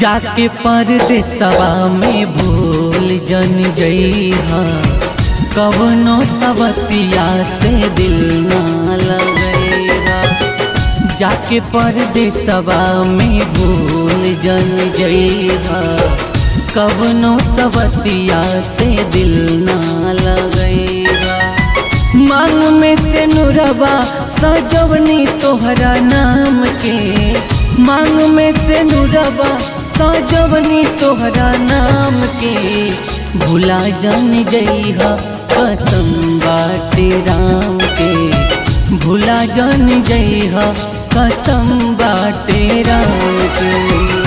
जाके परदेसवा में भूल जन जइहा, कवनो सवतिया से दिल ना लगेगा। जाके परदेसवा में भूल जन जइहा, कवनो सवतिया से दिल ना लगेगा। मांग में से नुरवा सजवनी तोहरा नाम के, मांग में से नुरवा सजवनी तोहरा नाम के। भुला जान जइहा कसम बाटे राम के, भुला जान जइहा कसम बाटे राम के।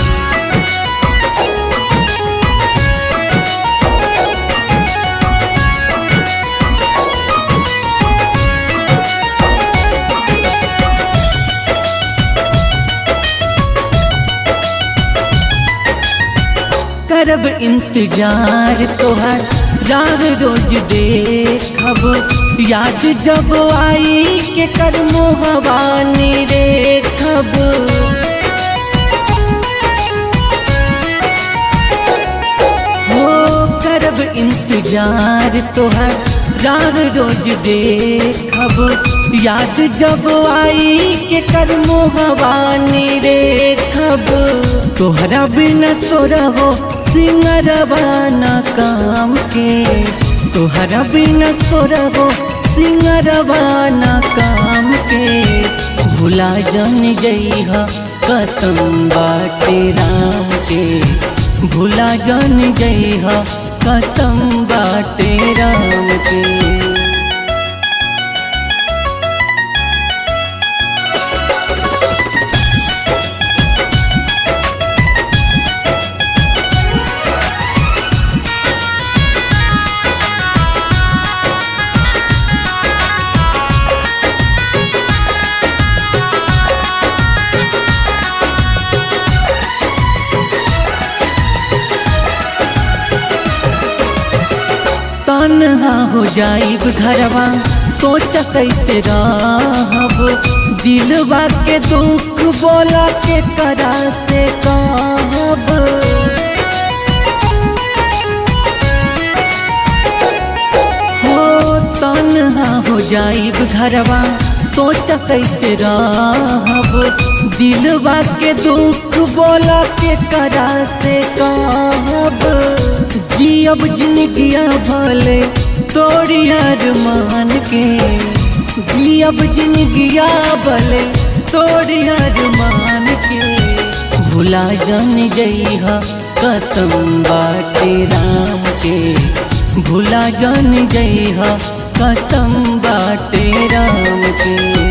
करब इंतजार तोहर राह रोज देखब, याद जब आई के कर मोहवा निरेखब। हो करब इंतजार तोहर राह रोज देखब, याद जब आई के कर मोहवा निरेखब। तोहरा बिना सोरहो सिंगरवा ना काम के, तोहरा बिना सोरहो सिंगरवा ना काम के। भुला जान जइहा कसम बाटे राम के, भुला जान जइहा कसम बाटे राम के। तन्हा हो जाइब घरवा सोच कैसे रहब, दिलवा के दुख बोला के करा से कहब। हो तन्हा हो जाइब घरवा सोच कैसे रहब, दिलवा के दुख बोला के करा से कहब। जियब जिंदगिया भले तोरी अरमान के, जियब जिंदगिया भले तोरी अरमान के। भुला जान जइहा कसम बाटे राम के, भुला जान जइहा कसम बाटे राम के।